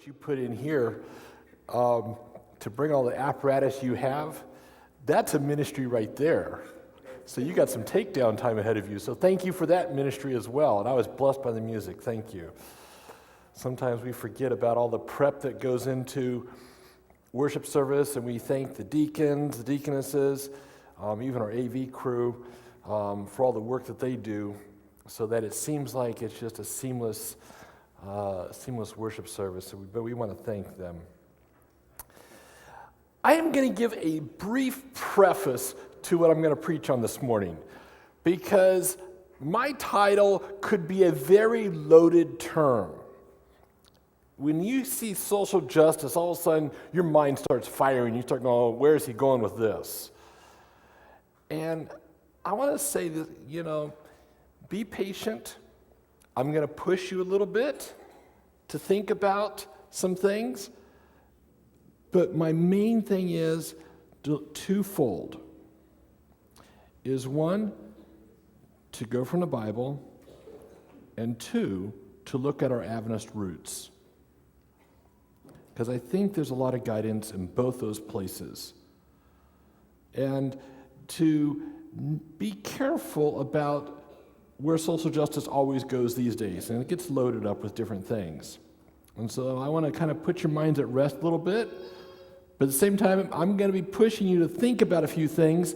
that you put in here to bring all the apparatus you have, that's a ministry right there. So you got some takedown time ahead of you. So thank you for that ministry as well. And I was blessed by the music. Thank you. Sometimes we forget about all the prep that goes into worship service, and we thank the deacons, the deaconesses, even our AV crew for all the work that they do, so that it seems like it's just a seamless worship service. But we want to thank them. I am going to give a brief preface to what I'm going to preach on this morning, because my title could be a very loaded term. When you see social justice, all of a sudden your mind starts firing. You start going, oh, where is he going with this? And I want to say that, be patient. I'm going to push you a little bit to think about some things. But my main thing is twofold. Is one, to go from the Bible, and two, to look at our Adventist roots. Because I think there's a lot of guidance in both those places. And to be careful about where social justice always goes these days, and it gets loaded up with different things. And so I want to kind of put your minds at rest a little bit, but at the same time, I'm going to be pushing you to think about a few things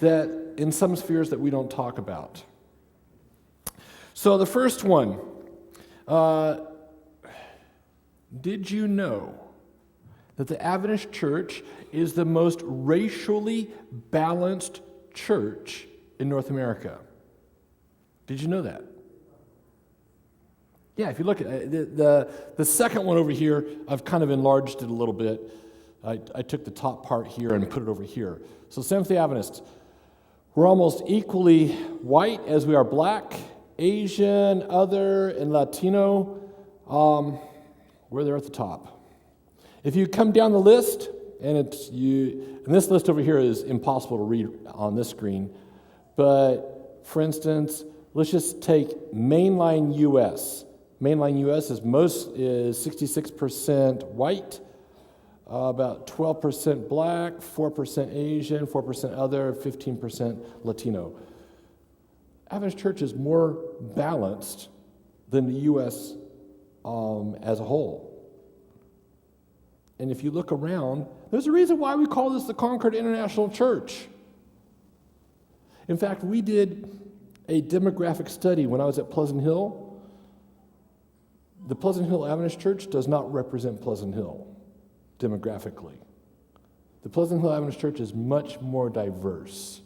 that in some spheres that we don't talk about. So the first one, did you know that the Adventist Church is the most racially balanced church in North America? Did you know that? Yeah, if you look at the second one over here, I've kind of enlarged it a little bit. I took the top part here and put it over here. So Seventh-day Adventists, we're almost equally white as we are black, Asian, other, and Latino. We're there at the top. If you come down the list, and this list over here is impossible to read on this screen, but for instance, let's just take mainline U.S. Mainline U.S. is 66% white, about 12% black, 4% Asian, 4% other, 15% Latino. Adventist Church is more balanced than the U.S. As a whole. And if you look around, there's a reason why we call this the Concord International Church. In fact, we did a demographic study when I was at Pleasant Hill. The Pleasant Hill Adventist Church does not represent Pleasant Hill demographically. The Pleasant Hill Adventist Church is much more diverse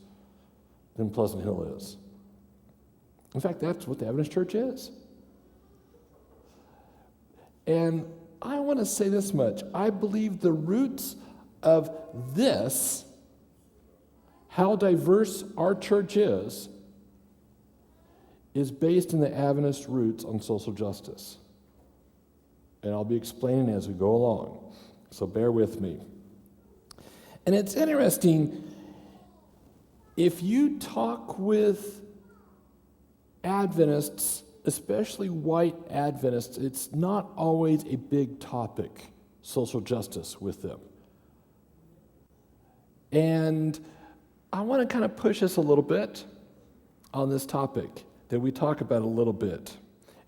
than Pleasant Hill is. In fact, that's what the Adventist Church is. And I want to say this much. I believe the roots of this, how diverse our church is based in the Adventist roots on social justice. And I'll be explaining as we go along. So bear with me. And it's interesting, if you talk with Adventists, especially white Adventists, it's not always a big topic, social justice with them. And I want to kind of push us a little bit on this topic that we talk about a little bit.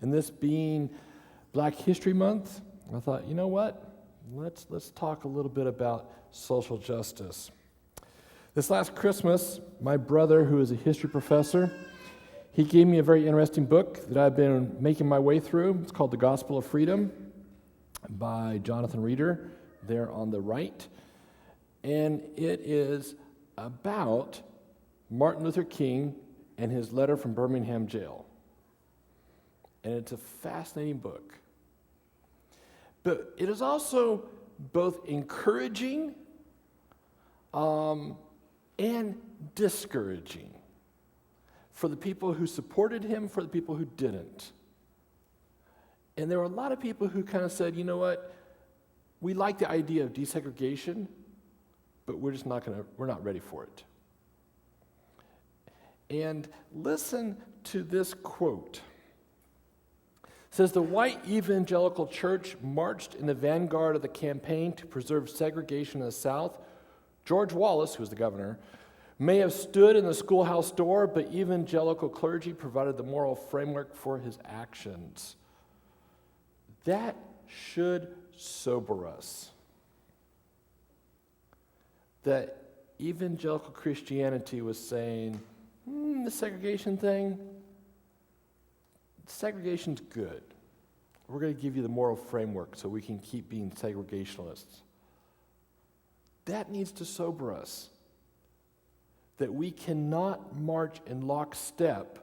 And this being Black History Month, I thought, you know what? Let's talk a little bit about social justice. This last Christmas, my brother, who is a history professor, he gave me a very interesting book that I've been making my way through. It's called The Gospel of Freedom by Jonathan Reeder, there on the right. And it is about Martin Luther King and his letter from Birmingham jail. And it's a fascinating book. But it is also both encouraging and discouraging for the people who supported him, for the people who didn't. And there were a lot of people who kind of said, you know what, we like the idea of desegregation, but we're not ready for it. And listen to this quote. It says the white evangelical church marched in the vanguard of the campaign to preserve segregation in the South. George Wallace, who was the governor, may have stood in the schoolhouse door, but evangelical clergy provided the moral framework for his actions. That should sober us. That evangelical Christianity was saying, the segregation thing, segregation's good. We're going to give you the moral framework so we can keep being segregationists. That needs to sober us. That we cannot march in lockstep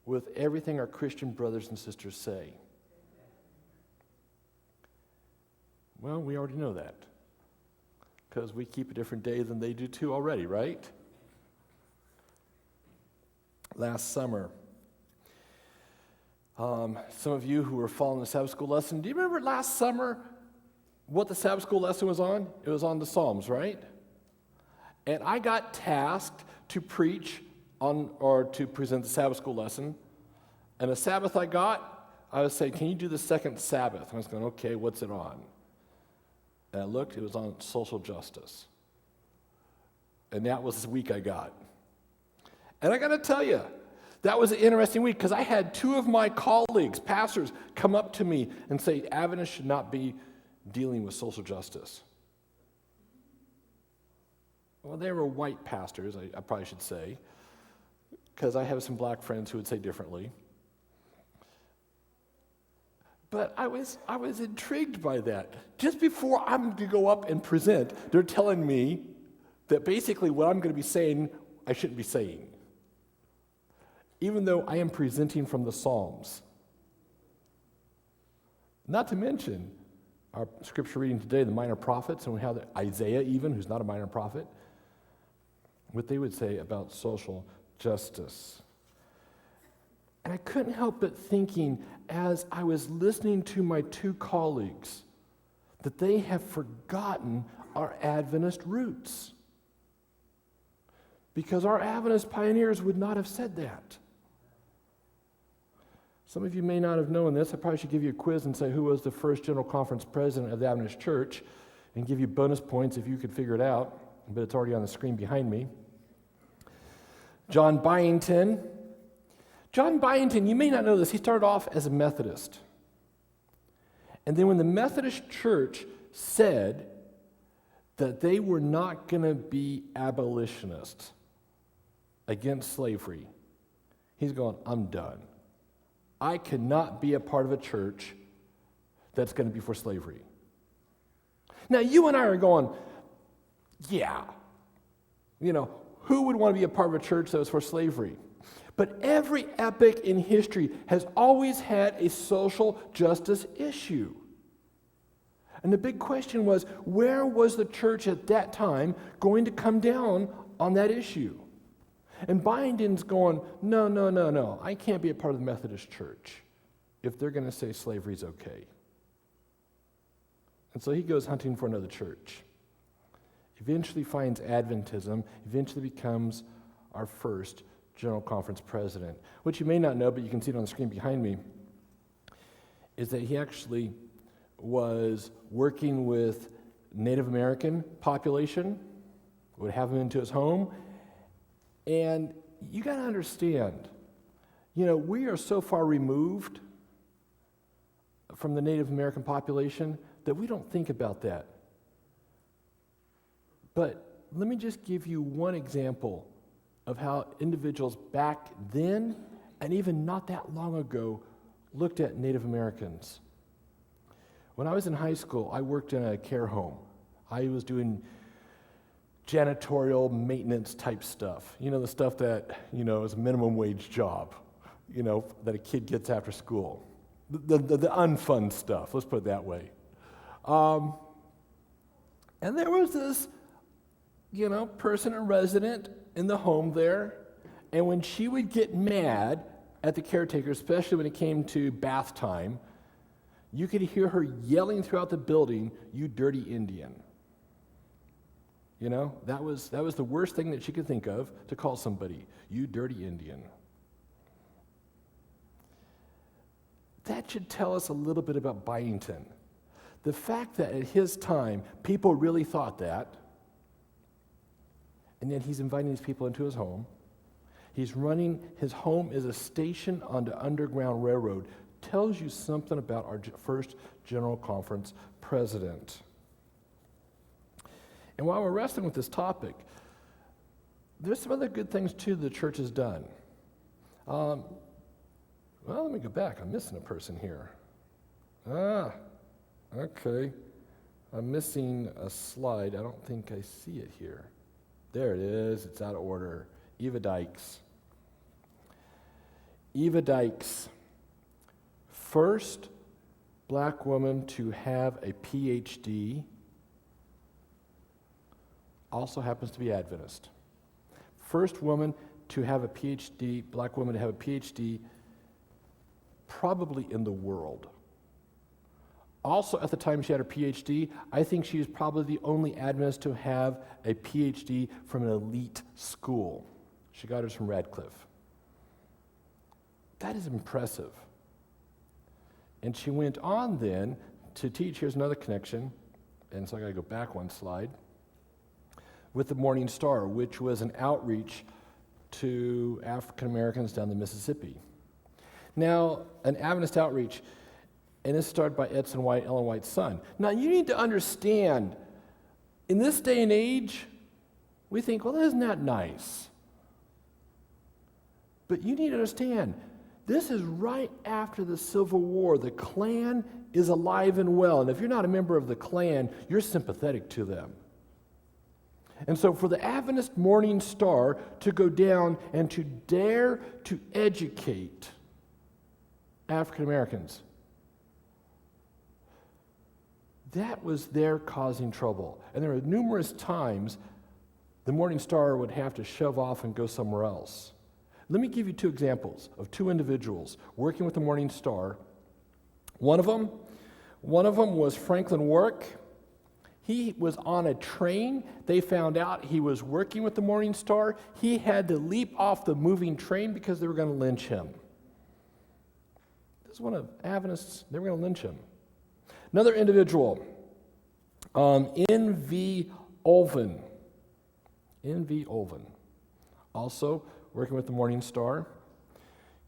with everything our Christian brothers and sisters say. Well, we already know that, because we keep a different day than they do too already, right? Last summer, some of you who were following the Sabbath school lesson, do you remember last summer what the Sabbath school lesson was on? It was on the Psalms, right? And I got tasked to preach on, or to present the Sabbath school lesson. And the Sabbath I was saying, can you do the second Sabbath? And I was going, okay, what's it on? And I looked, it was on social justice. And that was the week I got. And I got to tell you, that was an interesting week, because I had two of my colleagues, pastors, come up to me and say, Adventist should not be dealing with social justice. Well, they were white pastors, I probably should say, because I have some black friends who would say differently. But I was intrigued by that. Just before I'm going to go up and present, they're telling me that basically what I'm going to be saying, I shouldn't be saying. Even though I am presenting from the Psalms. Not to mention our scripture reading today, the minor prophets, and we have Isaiah even, who's not a minor prophet, what they would say about social justice. And I couldn't help but thinking, as I was listening to my two colleagues, that they have forgotten our Adventist roots. Because our Adventist pioneers would not have said that. Some of you may not have known this. I probably should give you a quiz and say who was the first General Conference president of the Adventist Church, and give you bonus points if you could figure it out, but it's already on the screen behind me. John Byington. John Byington, you may not know this, he started off as a Methodist. And then when the Methodist Church said that they were not going to be abolitionists against slavery, he's going, I'm done. I cannot be a part of a church that's going to be for slavery. Now, you and I are going, yeah, who would want to be a part of a church that was for slavery? But every epoch in history has always had a social justice issue. And the big question was, where was the church at that time going to come down on that issue? And Byington's going, no, I can't be a part of the Methodist Church if they're going to say slavery's okay. And so he goes hunting for another church. Eventually finds Adventism, eventually becomes our first General Conference president. What you may not know, but you can see it on the screen behind me, is that he actually was working with Native American population, would have them into his home. And you got to understand, we are so far removed from the Native American population that we don't think about that. But let me just give you one example of how individuals back then, and even not that long ago, looked at Native Americans. When I was in high school, I worked in a care home. I was doing janitorial maintenance type stuff. The stuff that, is a minimum wage job, that a kid gets after school. The unfun stuff, let's put it that way. And there was this, person, a resident in the home there, and when she would get mad at the caretaker, especially when it came to bath time, you could hear her yelling throughout the building, "You dirty Indian." That was the worst thing that she could think of to call somebody, "You dirty Indian." That should tell us a little bit about Byington. The fact that at his time, people really thought that, and yet he's inviting these people into his home. He's running, his home is a station on the Underground Railroad, tells you something about our first General Conference president. And while we're wrestling with this topic, there's some other good things, too, the church has done. Well, let me go back. I'm missing a person here. Okay. I'm missing a slide. I don't think I see it here. There it is. It's out of order. Eva Dykes. Eva Dykes, first black woman to have a PhD, also happens to be Adventist. First woman to have a PhD, black woman to have a PhD, probably in the world. Also, at the time she had her PhD, I think she was probably the only Adventist to have a PhD from an elite school. She got hers from Radcliffe. That is impressive. And she went on then to teach, here's another connection, and so I got to go back one slide, with the Morning Star, which was an outreach to African Americans down the Mississippi. Now, an Adventist outreach, and it's started by Edson White, Ellen White's son. Now, you need to understand, in this day and age, we think, well, isn't that nice? But you need to understand, this is right after the Civil War. The Klan is alive and well, and if you're not a member of the Klan, you're sympathetic to them. And so for the Adventist Morning Star to go down and to dare to educate African Americans, that was their causing trouble. And there were numerous times the Morning Star would have to shove off and go somewhere else. Let me give you two examples of two individuals working with the Morning Star. One of them was Franklin Warwick. He was on a train. They found out he was working with the Morning Star. He had to leap off the moving train because they were going to lynch him. This is one of Adventists. They were going to lynch him. Another individual, N.V. Olvin. N.V. Olvin, also working with the Morning Star.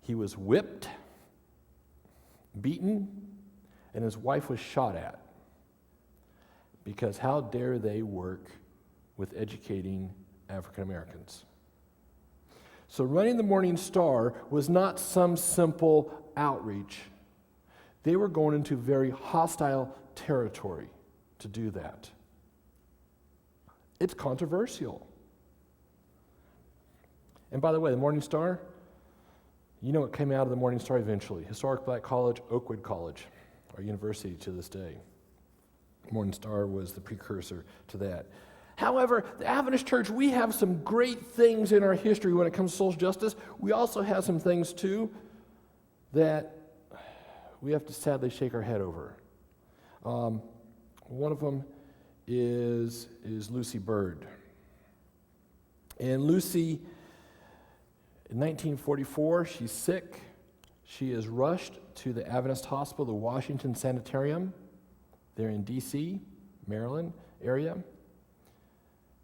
He was whipped, beaten, and his wife was shot at. Because how dare they work with educating African Americans? So running the Morning Star was not some simple outreach. They were going into very hostile territory to do that. It's controversial. And by the way, the Morning Star, you know what came out of the Morning Star eventually? Historic Black College, Oakwood College, our university to this day. Morning Star was the precursor to that. However, the Adventist Church, we have some great things in our history when it comes to social justice. We also have some things, too, that we have to sadly shake our head over. One of them is Lucy Bird. And Lucy, in 1944, she's sick. She is rushed to the Adventist Hospital, the Washington Sanitarium. They're in D.C., Maryland area.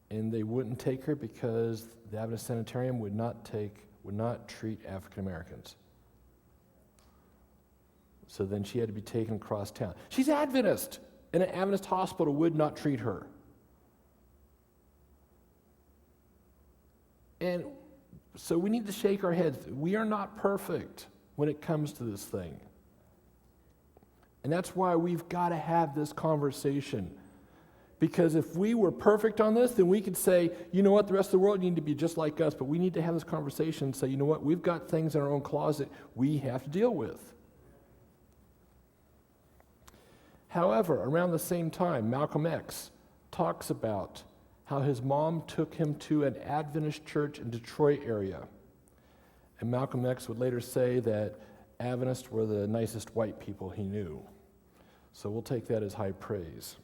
And they wouldn't take her because the Adventist Sanitarium would not treat African Americans. So then she had to be taken across town. She's Adventist, and an Adventist hospital would not treat her. And so we need to shake our heads. We are not perfect when it comes to this thing. And that's why we've got to have this conversation. Because if we were perfect on this, then we could say, you know what, the rest of the world need to be just like us, but we need to have this conversation and say, you know what, we've got things in our own closet we have to deal with. However, around the same time, Malcolm X talks about how his mom took him to an Adventist church in Detroit area. And Malcolm X would later say that Adventists were the nicest white people he knew. So we'll take that as high praise.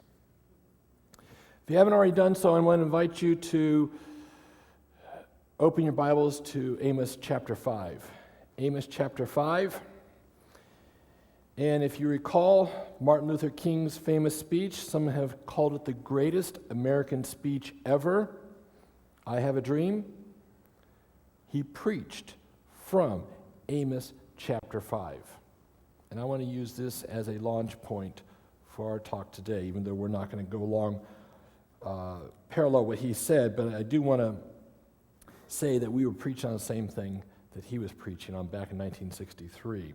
If you haven't already done so, I want to invite you to open your Bibles to Amos chapter 5. Amos chapter 5. And if you recall Martin Luther King's famous speech, some have called it the greatest American speech ever, I Have a Dream. He preached from Amos chapter 5. And I want to use this as a launch point for our talk today, even though we're not going to go along parallel what he said, but I do want to say that we were preaching on the same thing that he was preaching on back in 1963.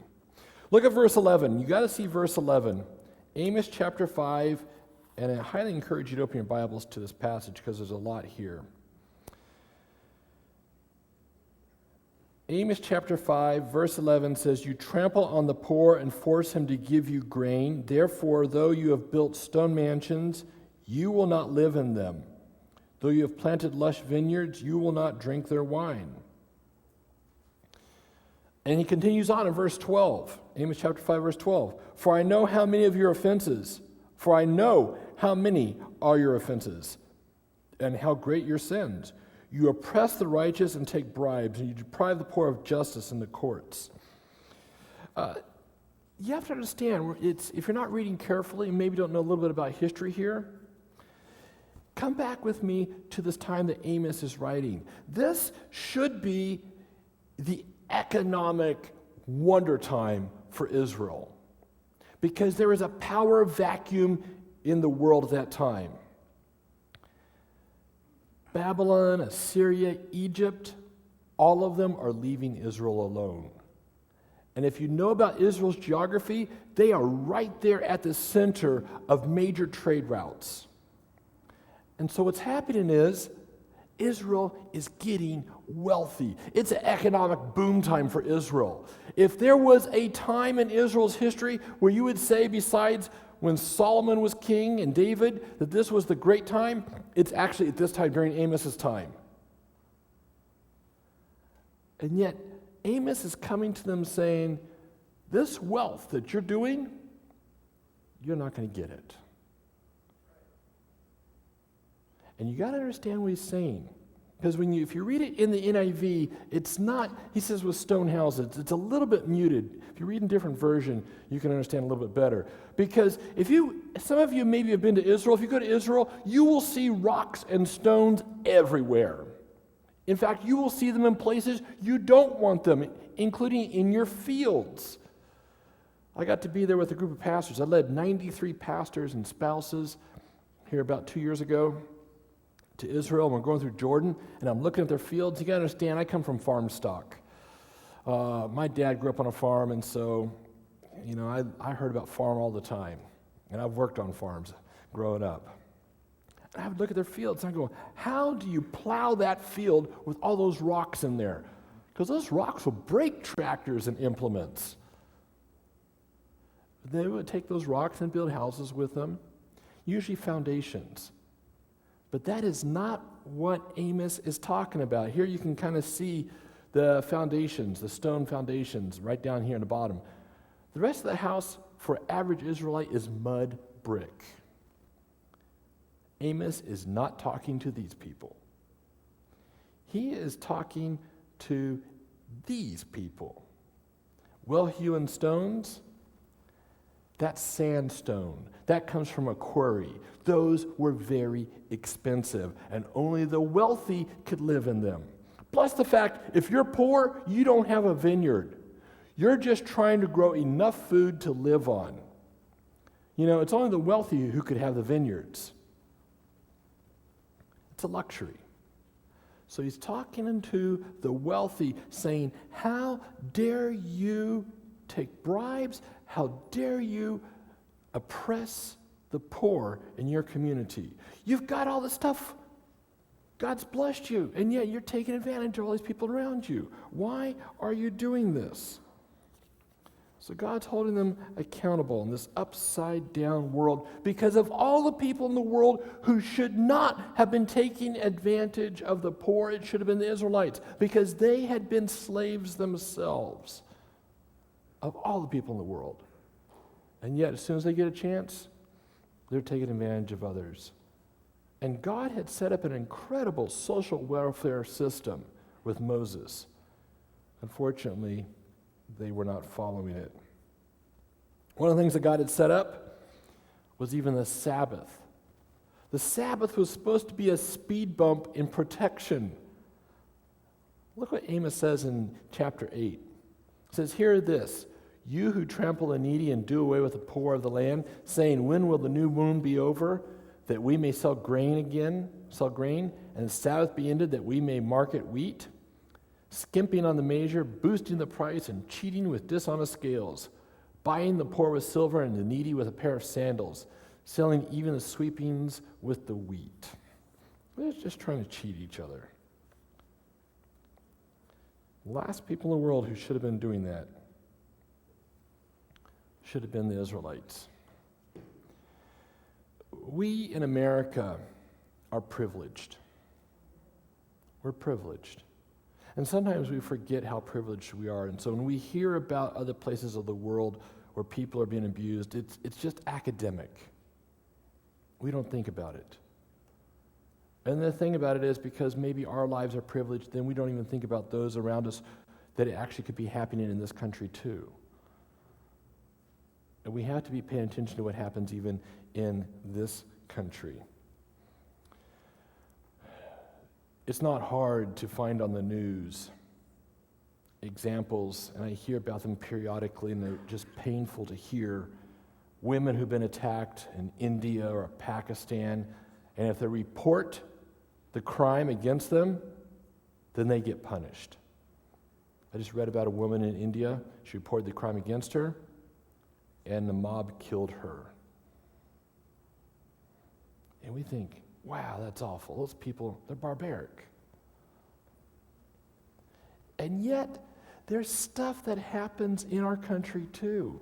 Look at verse 11. You got to see verse 11. Amos chapter 5, and I highly encourage you to open your Bibles to this passage because there's a lot here. Amos chapter 5, verse 11 says, "You trample on the poor and force him to give you grain. Therefore, though you have built stone mansions, you will not live in them. Though you have planted lush vineyards, you will not drink their wine." And he continues on in verse 12, Amos chapter 5, verse 12. "For I know how many of your offenses, for I know how many are your offenses, and how great your sins. You oppress the righteous and take bribes, and you deprive the poor of justice in the courts." You have to understand, if you're not reading carefully and maybe don't know a little bit about history here, come back with me to this time that Amos is writing. This should be the economic wonder time for Israel, because there is a power vacuum in the world at that time. Babylon, Assyria, Egypt, all of them are leaving Israel alone. And if you know about Israel's geography, they are right there at the center of major trade routes. And so what's happening is Israel is getting wealthy. It's an economic boom time for Israel. If there was a time in Israel's history where you would say, besides when Solomon was king and David, that this was the great time, it's actually at this time during Amos's time. And yet, Amos is coming to them saying, this wealth that you're doing, you're not going to get it. And you got to understand what he's saying. Because if you read it in the NIV, it's not, he says with stone houses, it's a little bit muted. If you read in a different version, you can understand a little bit better. Because some of you maybe have been to Israel. If you go to Israel, you will see rocks and stones everywhere. In fact, you will see them in places you don't want them, including in your fields. I got to be there with a group of pastors. I led 93 pastors and spouses here about 2 years ago to Israel. We're going through Jordan, and I'm looking at their fields. You got to understand, I come from farm stock. My dad grew up on a farm, and so, I heard about farm all the time, and I've worked on farms growing up. And I would look at their fields, and I go, how do you plow that field with all those rocks in there? Because those rocks will break tractors and implements. They would take those rocks and build houses with them, usually foundations. But that is not what Amos is talking about. Here you can kind of see the foundations, the stone foundations, right down here in the bottom. The rest of the house for average Israelite is mud brick. Amos is not talking to these people. He is talking to these people. Well-hewn stones, that's sandstone. That comes from a quarry. Those were very expensive, and only the wealthy could live in them. Plus the fact, if you're poor, you don't have a vineyard. You're just trying to grow enough food to live on. It's only the wealthy who could have the vineyards. It's a luxury. So he's talking to the wealthy, saying, how dare you take bribes? How dare you oppress the poor in your community? You've got all this stuff. God's blessed you, and yet you're taking advantage of all these people around you. Why are you doing this? So God's holding them accountable in this upside-down world because of all the people in the world who should not have been taking advantage of the poor. It should have been the Israelites, because they had been slaves themselves of all the people in the world. And yet, as soon as they get a chance, they're taking advantage of others. And God had set up an incredible social welfare system with Moses. Unfortunately, they were not following it. One of the things that God had set up was even the Sabbath. The Sabbath was supposed to be a speed bump in protection. Look what Amos says in chapter 8. It says, "Hear this, you who trample the needy and do away with the poor of the land, saying, when will the new moon be over, that we may sell grain, and the Sabbath be ended, that we may market wheat? Skimping on the measure, boosting the price, and cheating with dishonest scales, buying the poor with silver and the needy with a pair of sandals, selling even the sweepings with the wheat." They're just trying to cheat each other. The last people in the world who should have been doing that should have been the Israelites. We in America are privileged. We're privileged. And sometimes we forget how privileged we are. And so when we hear about other places of the world where people are being abused, it's just academic. We don't think about it. And the thing about it is, because maybe our lives are privileged, then we don't even think about those around us that it actually could be happening in this country too. And we have to be paying attention to what happens even in this country. It's not hard to find on the news examples, and I hear about them periodically, and they're just painful to hear. Women who've been attacked in India or Pakistan, and if they report the crime against them, then they get punished. I just read about a woman in India. She reported the crime against her, and the mob killed her. And we think, wow, that's awful. Those people, they're barbaric. And yet, there's stuff that happens in our country too,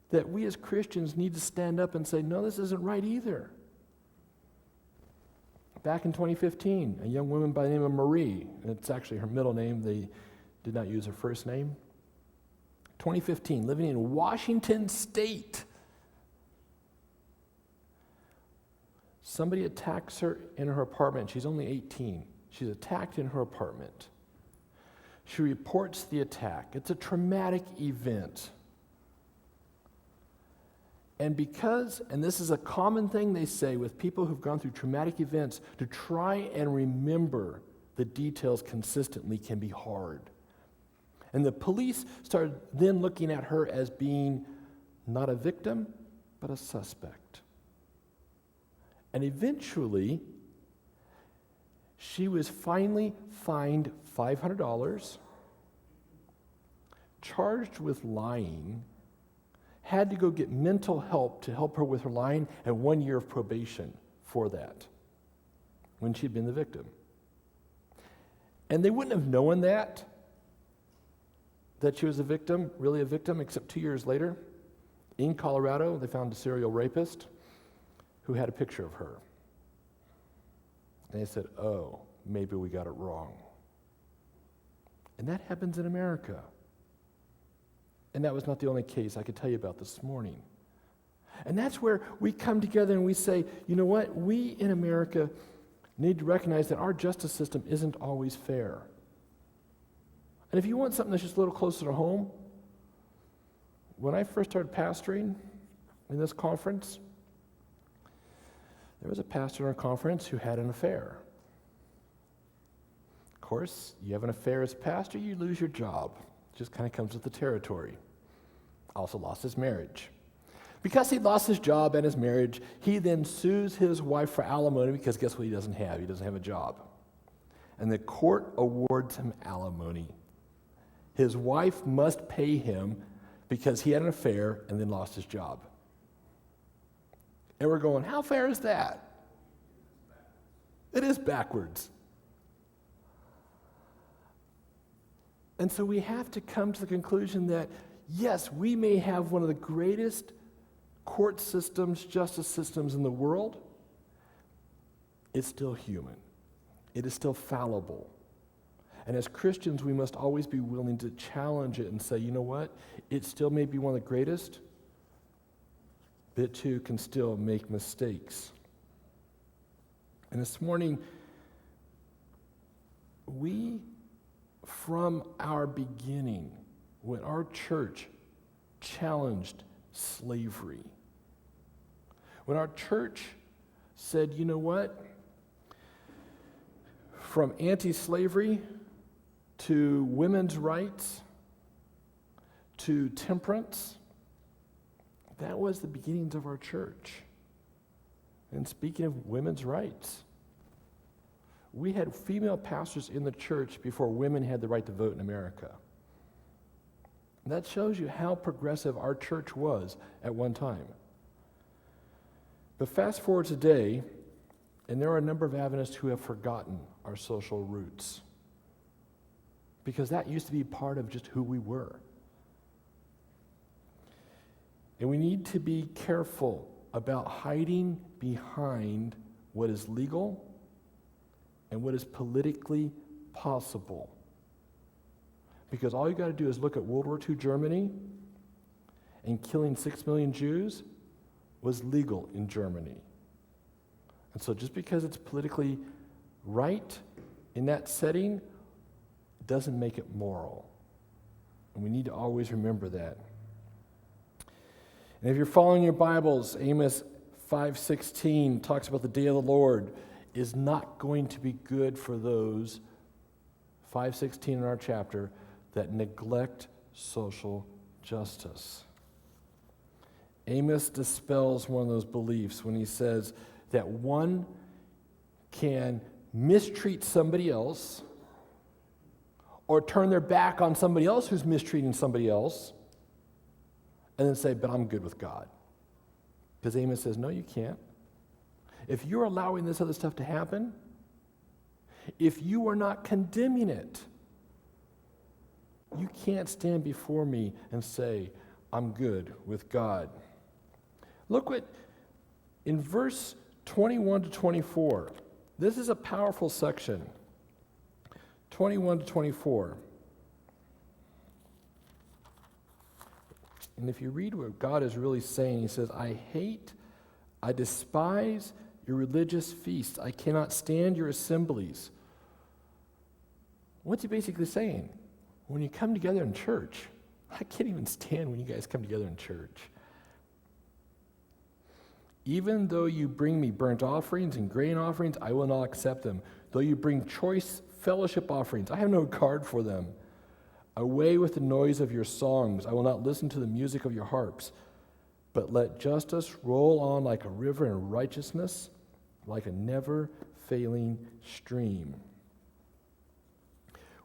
that we as Christians need to stand up and say, no, this isn't right either. Back in 2015, a young woman by the name of Marie, and it's actually her middle name, they did not use her first name. 2015, living in Washington State. Somebody attacks her in her apartment. She's only 18. She's attacked in her apartment. She reports the attack. It's a traumatic event. And this is a common thing they say with people who've gone through traumatic events, to try and remember the details consistently can be hard. And the police started then looking at her as being not a victim, but a suspect. And eventually, she was finally fined $500, charged with lying, had to go get mental help to help her with her lying, and 1 year of probation for that, when she'd been the victim. And they wouldn't have known that she was really a victim, except 2 years later, in Colorado, they found a serial rapist who had a picture of her. And they said, oh, maybe we got it wrong. And that happens in America. And that was not the only case I could tell you about this morning. And that's where we come together and we say, you know what? We in America need to recognize that our justice system isn't always fair. And if you want something that's just a little closer to home, when I first started pastoring in this conference, there was a pastor in our conference who had an affair. Of course, you have an affair as a pastor, you lose your job. It just kind of comes with the territory. Also lost his marriage. Because he lost his job and his marriage, he then sues his wife for alimony, because guess what he doesn't have? He doesn't have a job. And the court awards him alimony. His wife must pay him because he had an affair and then lost his job. And we're going, how fair is that? It is backwards. And so we have to come to the conclusion that, yes, we may have one of the greatest court systems, justice systems in the world. It's still human. It is still fallible. And as Christians, we must always be willing to challenge it and say, you know what? It still may be one of the greatest, but it too can still make mistakes. And this morning, we, from our beginning, when our church challenged slavery. When our church said, you know what? From anti-slavery to women's rights to temperance, that was the beginnings of our church. And speaking of women's rights, we had female pastors in the church before women had the right to vote in America. That shows you how progressive our church was at one time. But fast forward today, and there are a number of Adventists who have forgotten our social roots, because that used to be part of just who we were. And we need to be careful about hiding behind what is legal and what is politically possible. Because all you got to do is look at World War II Germany, and killing 6 million Jews was legal in Germany. And so just because it's politically right in that setting doesn't make it moral. And we need to always remember that. And if you're following your Bibles, Amos 5:16 talks about the day of the Lord is not going to be good for those, 5:16 in our chapter, that neglect social justice. Amos dispels one of those beliefs when he says that one can mistreat somebody else or turn their back on somebody else who's mistreating somebody else and then say, but I'm good with God. Because Amos says, no, you can't. If you're allowing this other stuff to happen, if you are not condemning it, you can't stand before me and say, I'm good with God. Look what, in verse 21 to 24, this is a powerful section. 21 to 24. And if you read what God is really saying, he says, I despise your religious feasts. I cannot stand your assemblies. What's he basically saying? When you come together in church, I can't even stand when you guys come together in church. Even though you bring me burnt offerings and grain offerings, I will not accept them. Though you bring choice fellowship offerings, I have no regard for them. Away with the noise of your songs. I will not listen to the music of your harps. But let justice roll on like a river and righteousness like a never-failing stream.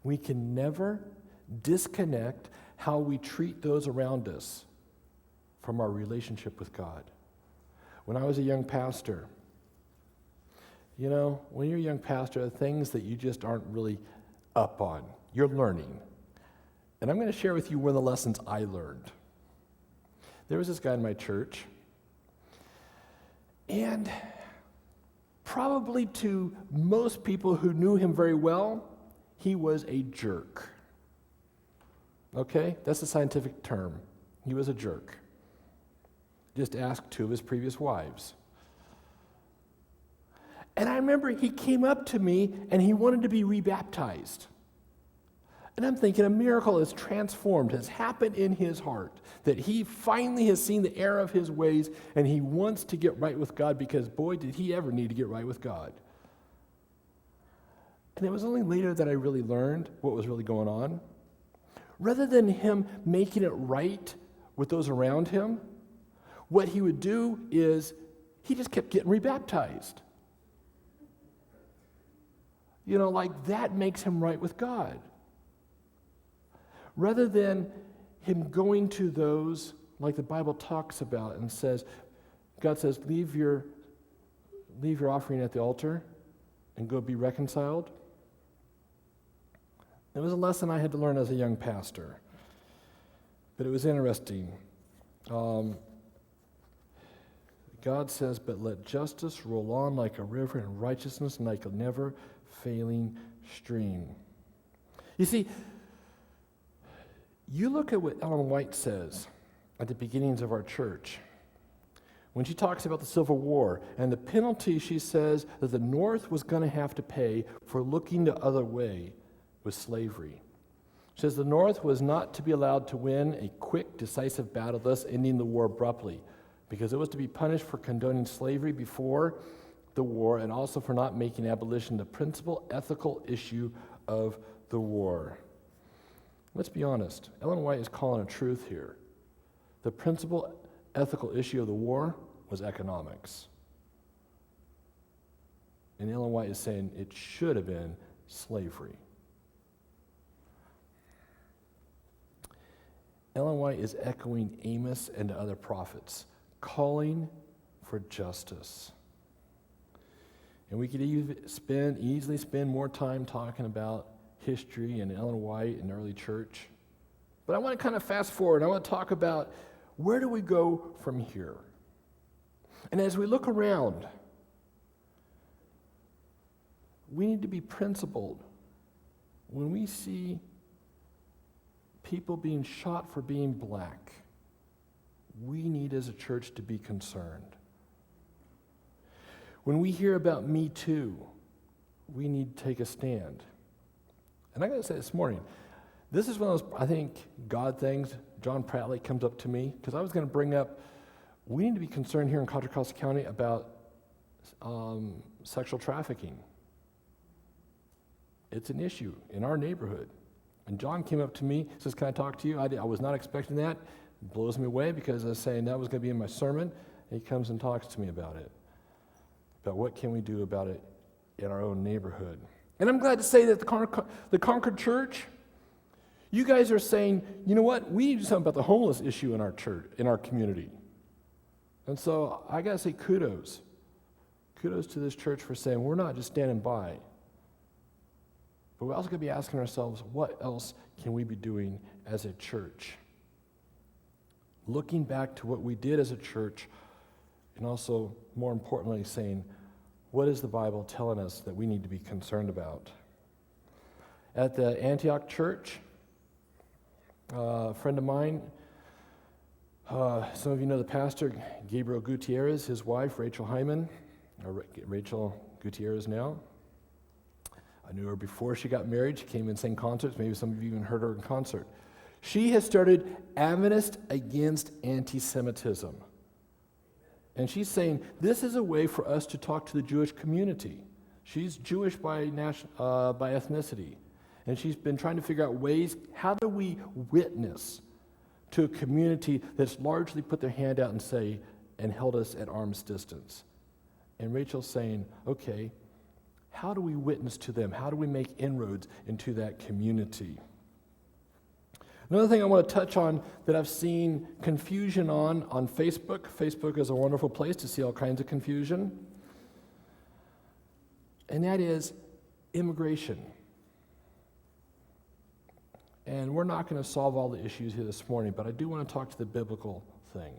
We can never disconnect how we treat those around us from our relationship with God. When I was a young pastor, when you're a young pastor, the things that you just aren't really up on, you're learning. And I'm going to share with you one of the lessons I learned. There was this guy in my church, and probably to most people who knew him very well, he was a jerk. Okay? That's the scientific term. He was a jerk. Just ask 2 of his previous wives. And I remember he came up to me and he wanted to be rebaptized. And I'm thinking a miracle has happened in his heart, that he finally has seen the error of his ways and he wants to get right with God, because boy, did he ever need to get right with God. And it was only later that I really learned what was really going on. Rather than him making it right with those around him, what he would do is he just kept getting rebaptized. Like that makes him right with God. Rather than him going to those, like the Bible talks about and says, God says, leave your offering at the altar and go be reconciled. It was a lesson I had to learn as a young pastor. But it was interesting. God says, but let justice roll on like a river and righteousness like a never-failing stream. You see, you look at what Ellen White says at the beginnings of our church. When she talks about the Civil War and the penalty, she says that the North was going to have to pay for looking the other way was slavery. It says the North was not to be allowed to win a quick, decisive battle, thus ending the war abruptly, because it was to be punished for condoning slavery before the war and also for not making abolition the principal ethical issue of the war. Let's be honest. Ellen White is calling a truth here. The principal ethical issue of the war was economics. And Ellen White is saying it should have been slavery. Ellen White is echoing Amos and the other prophets, calling for justice. And we could easily spend more time talking about history and Ellen White and the early church. But I want to kind of fast forward. I want to talk about where do we go from here? And as we look around, we need to be principled. When we see people being shot for being black, we need as a church to be concerned. When we hear about Me Too, we need to take a stand. And I got to say this morning, this is one of those, I think, God things. John Pratley comes up to me, because I was going to bring up, we need to be concerned here in Contra Costa County about sexual trafficking. It's an issue in our neighborhood. And John came up to me, says, can I talk to you? I was not expecting that. It blows me away, because I was saying that was going to be in my sermon. And he comes and talks to me about it. About what can we do about it in our own neighborhood. And I'm glad to say that the Concord Church, you guys are saying, you know what? We need to do something about the homeless issue in our church, in our community. And so I got to say kudos. Kudos to this church for saying we're not just standing by. But we're also going to be asking ourselves, what else can we be doing as a church? Looking back to what we did as a church, and also, more importantly, saying, what is the Bible telling us that we need to be concerned about? At the Antioch Church, a friend of mine, some of you know the pastor, Gabriel Gutierrez, his wife, Rachel Hyman, Rachel Gutierrez now. I knew her before she got married. She came and sang concerts. Maybe some of you even heard her in concert. She has started Adventist Against Anti-Semitism. And she's saying this is a way for us to talk to the Jewish community. She's Jewish by ethnicity. And she's been trying to figure out ways, how do we witness to a community that's largely put their hand out and held us at arm's distance? And Rachel's saying, okay, how do we witness to them? How do we make inroads into that community? Another thing I want to touch on that I've seen confusion on Facebook. Facebook is a wonderful place to see all kinds of confusion. And that is immigration. And we're not going to solve all the issues here this morning, but I do want to talk to the biblical thing.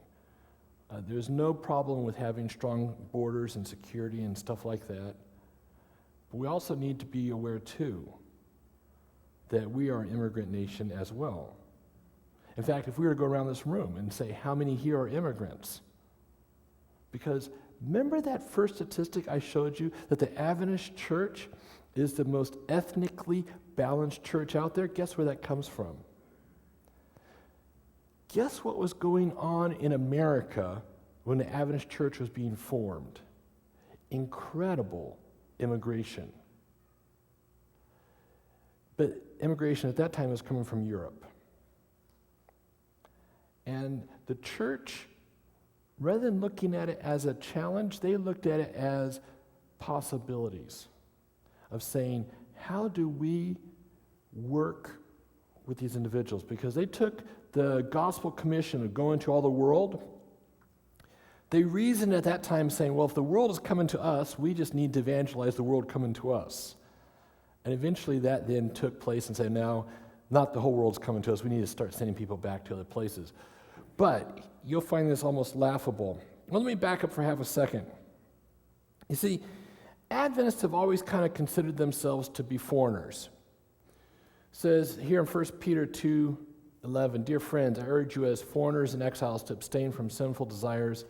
There's no problem with having strong borders and security and stuff like that. But we also need to be aware, too, that we are an immigrant nation as well. In fact, if we were to go around this room and say, how many here are immigrants? Because remember that first statistic I showed you, that the Adventist church is the most ethnically balanced church out there? Guess where that comes from? Guess what was going on in America when the Adventist church was being formed? Incredible immigration. But immigration at that time was coming from Europe. And the church, rather than looking at it as a challenge, they looked at it as possibilities of saying, how do we work with these individuals? Because they took the gospel commission of going to all the world. They reasoned at that time saying, well, if the world is coming to us, we just need to evangelize the world coming to us. And eventually that then took place and said, now, not the whole world's coming to us. We need to start sending people back to other places. But you'll find this almost laughable. Well, let me back up for half a second. You see, Adventists have always kind of considered themselves to be foreigners. It says here in 1 Peter 2:11, dear friends, I urge you as foreigners and exiles to abstain from sinful desires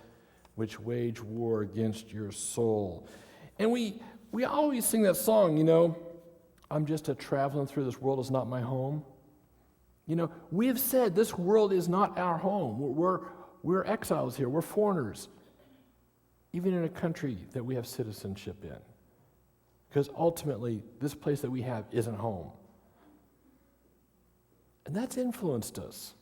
which wage war against your soul. And we always sing that song, you know, I'm just a traveling through this world, is not my home. We have said this world is not our home. We're exiles here. We're foreigners, even in a country that we have citizenship in. Because ultimately, this place that we have isn't home. And that's influenced us.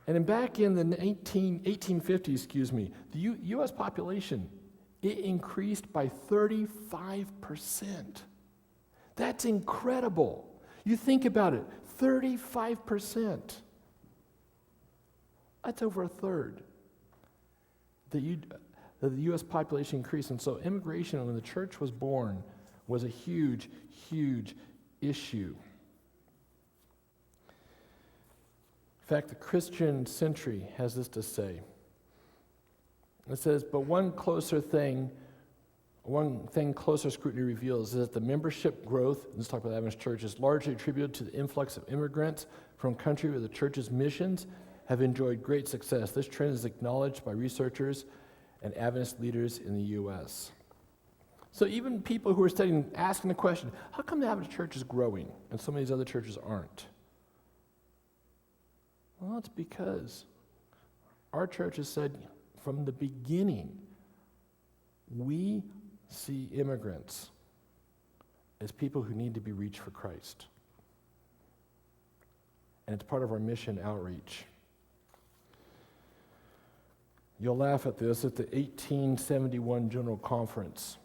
And back in the 1850s, the U.S. population, it increased by 35%. That's incredible. You think about it, 35%. That's over a third. The U.S. population increased, and so immigration, when the church was born, was a huge, huge issue. In fact, the Christian Century has this to say. It says, but one thing closer scrutiny reveals is that the membership growth, let's talk about the Adventist Church, is largely attributed to the influx of immigrants from countries where the church's missions have enjoyed great success. This trend is acknowledged by researchers and Adventist leaders in the U.S. So even people who are studying, asking the question, how come the Adventist Church is growing and some of these other churches aren't? Well, it's because our church has said from the beginning, we see immigrants as people who need to be reached for Christ. And it's part of our mission outreach. You'll laugh at this. At the 1871 General Conference,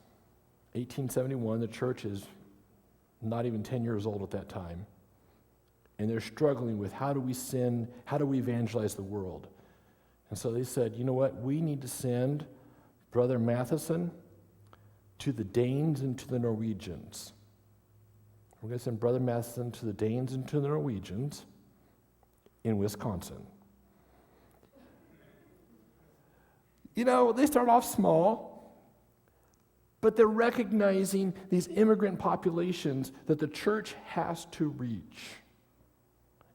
1871, the church is not even 10 years old at that time. And they're struggling with how do we evangelize the world? And so they said, you know what, we need to send Brother Matheson to the Danes and to the Norwegians. We're going to send Brother Matheson to the Danes and to the Norwegians in Wisconsin. They start off small, but they're recognizing these immigrant populations that the church has to reach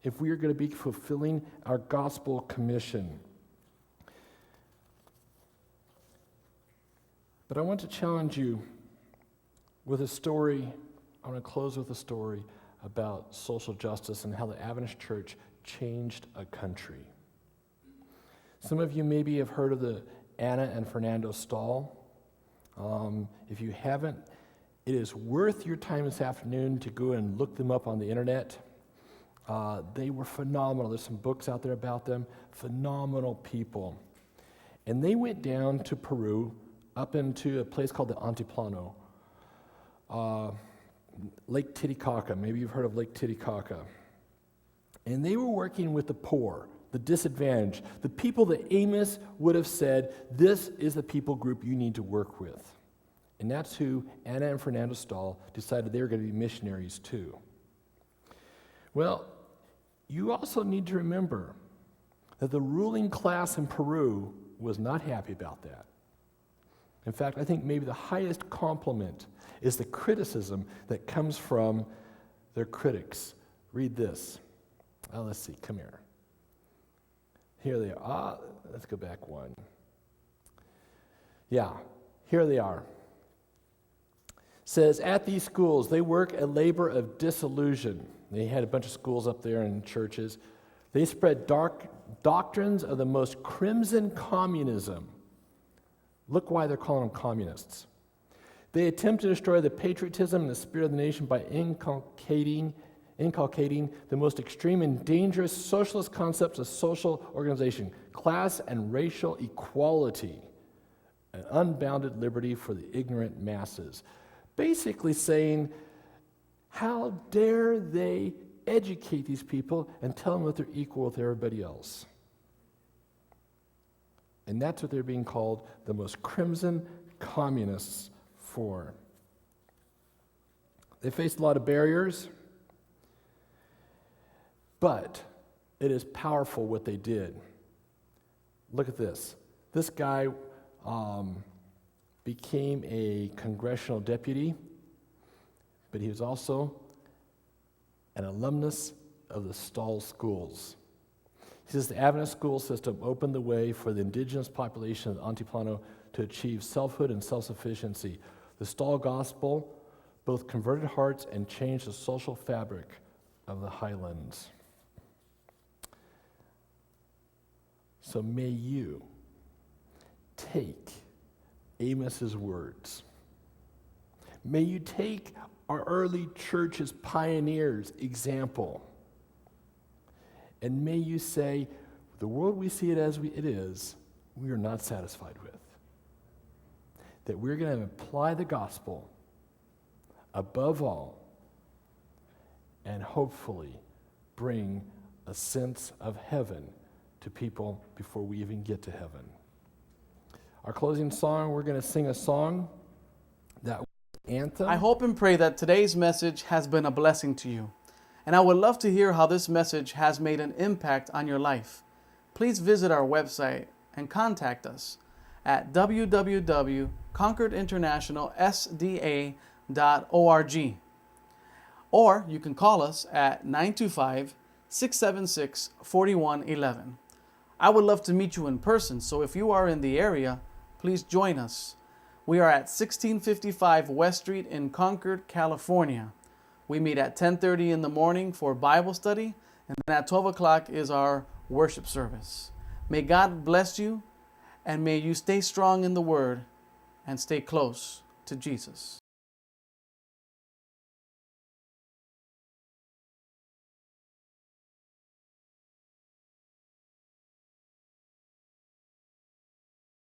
if we are going to be fulfilling our gospel commission. But I want to challenge you with a story. I want to close with a story about social justice and how the Adventist Church changed a country. Some of you maybe have heard of the Anna and Fernando Stahl. If you haven't, it is worth your time this afternoon to go and look them up on the internet. They were phenomenal. There's some books out there about them. Phenomenal people. And they went down to Peru, up into a place called the Altiplano, Lake Titicaca. Maybe you've heard of Lake Titicaca. And they were working with the poor, the disadvantaged, the people that Amos would have said, this is the people group you need to work with. And that's who Anna and Fernando Stahl decided they were going to be missionaries too. Well, you also need to remember that the ruling class in Peru was not happy about that. In fact, I think maybe the highest compliment is the criticism that comes from their critics. Read this. Let's see, come here. Here they are. Let's go back one. Yeah, here they are. Says, at these schools, they work a labor of disillusion. They had a bunch of schools up there and churches. They spread doctrines of the most crimson communism. Look why they're calling them communists. They attempt to destroy the patriotism and the spirit of the nation by inculcating the most extreme and dangerous socialist concepts of social organization, class and racial equality, and unbounded liberty for the ignorant masses. Basically saying, how dare they educate these people and tell them that they're equal with everybody else? And that's what they're being called the most crimson communists for. They faced a lot of barriers, but it is powerful what they did. Look at this. This guy became a congressional deputy, but he was also an alumnus of the Stahl schools. He says the Adventist school system opened the way for the indigenous population of the Altiplano to achieve selfhood and self-sufficiency. The Stahl gospel both converted hearts and changed the social fabric of the Highlands. So may you take Amos's words. May you take our early church's pioneers' example. And may you say, the world we see it as it is, we are not satisfied with. That we're going to apply the gospel above all and hopefully bring a sense of heaven to people before we even get to heaven. Our closing song, we're going to sing a song that anthem. I hope and pray that today's message has been a blessing to you. And I would love to hear how this message has made an impact on your life. Please visit our website and contact us at www.concordinternationalsda.org. Or you can call us at 925-676-4111. I would love to meet you in person, so if you are in the area, please join us. We are at 1655 West Street in Concord, California. We meet at 10:30 in the morning for Bible study, and then at 12 o'clock is our worship service. May God bless you, and may you stay strong in the Word and stay close to Jesus.